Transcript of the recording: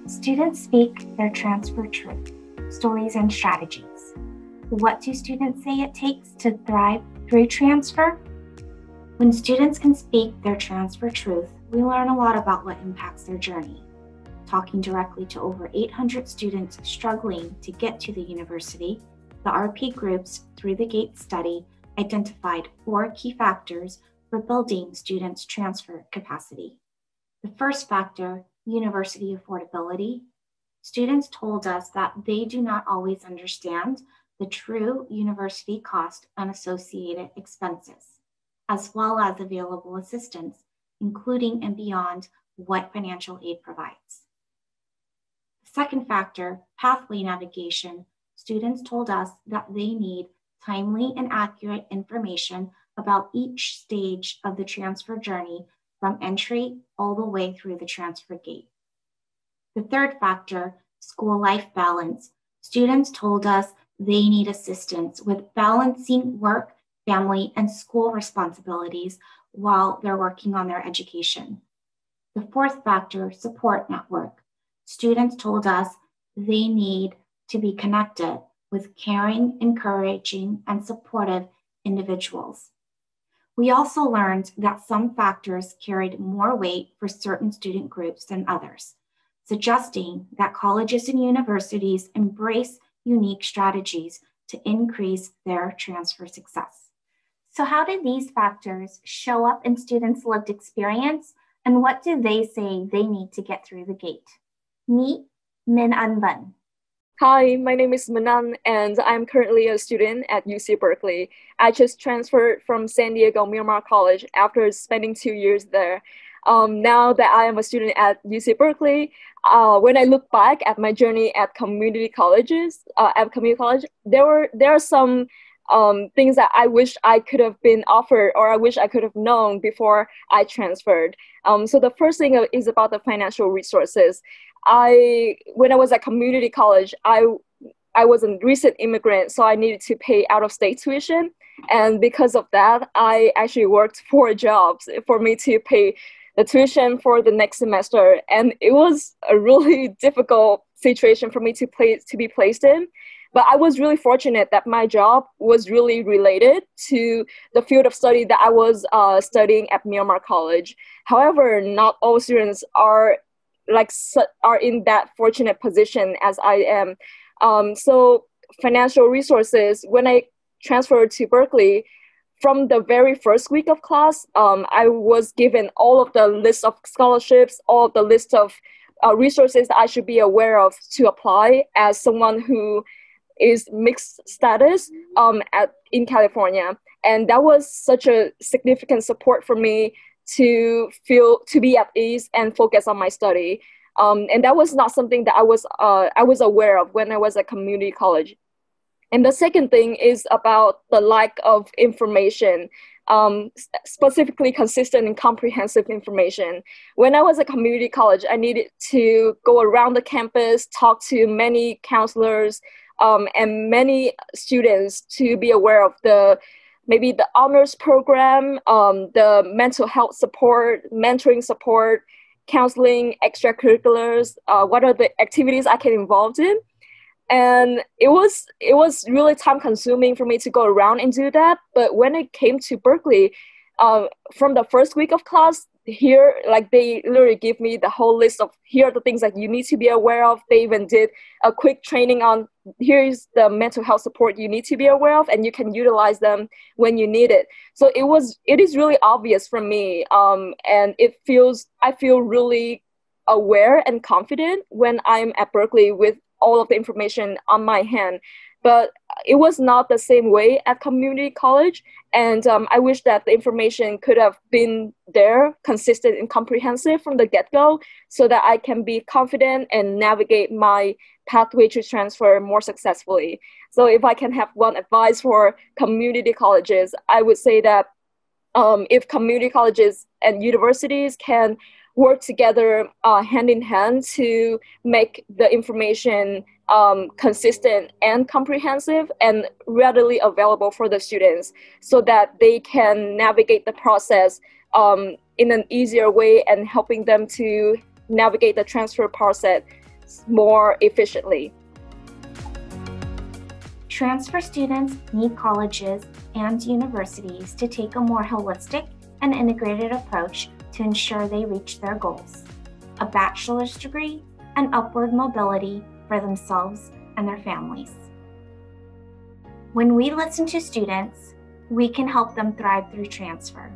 Students speak their transfer truth, stories, and strategies. What do students say it takes to thrive through transfer? When students can speak their transfer truth, we learn a lot about what impacts their journey. Talking directly to over 800 students struggling to get to the university, the RP Group's Through the Gate study identified 4 key factors for building students' transfer capacity. The first factor, university affordability. Students told us that they do not always understand the true university cost and associated expenses, as well as available assistance, including and beyond what financial aid provides. The second factor, pathway navigation. Students told us that they need timely and accurate information about each stage of the transfer journey from entry all the way through the transfer gate. The third factor, school-life balance. Students told us they need assistance with balancing work, family, and school responsibilities while they're working on their education. The fourth factor, support network. Students told us they need to be connected with caring, encouraging, and supportive individuals. We also learned that some factors carried more weight for certain student groups than others, suggesting that colleges and universities embrace unique strategies to increase their transfer success. So how do these factors show up in students' lived experience, and what do they say they need to get through the gate? Meet Min An Van. Hi, my name is Manan, and I'm currently a student at UC Berkeley. I just transferred from San Diego Miramar College after spending 2 years there. Now that I am a student at UC Berkeley, when I look back at my journey at community college, there are some things that I wish I could have been offered, or I wish I could have known before I transferred. So the first thing is about the financial resources. When I was at community college, I was a recent immigrant, so I needed to pay out-of-state tuition. And because of that, I actually worked 4 jobs for me to pay the tuition for the next semester. And it was a really difficult situation for me to be placed in. But I was really fortunate that my job was really related to the field of study that I was studying at Miramar College. However, not all students are in that fortunate position as I am. So financial resources, when I transferred to Berkeley, from the very first week of class, I was given all of the list of scholarships, all of the list of resources that I should be aware of to apply as someone who is mixed status in California. And that was such a significant support for me to be at ease and focus on my study. And that was not something that I was aware of when I was at community college. And the second thing is about the lack of information, specifically consistent and comprehensive information. When I was at community college, I needed to go around the campus, talk to many counselors and many students to be aware of maybe the honors program, the mental health support, mentoring support, counseling, extracurriculars, what are the activities I can involve in. And it was really time consuming for me to go around and do that. But when it came to Berkeley, from the first week of class, here, they literally give me the whole list of here are the things that you need to be aware of. They even did a quick training on here's the mental health support you need to be aware of, and you can utilize them when you need it. So it is really obvious for me, and I feel really aware and confident when I'm at Berkeley with all of the information on my hand. But it was not the same way at community college. And I wish that the information could have been there, consistent and comprehensive from the get-go, so that I can be confident and navigate my pathway to transfer more successfully. So if I can have one advice for community colleges, I would say that if community colleges and universities can work together hand in hand to make the information consistent and comprehensive and readily available for the students so that they can navigate the process in an easier way and helping them to navigate the transfer process more efficiently. Transfer students need colleges and universities to take a more holistic and integrated approach to ensure they reach their goals: a bachelor's degree and upward mobility for themselves and their families. When we listen to students, we can help them thrive through transfer.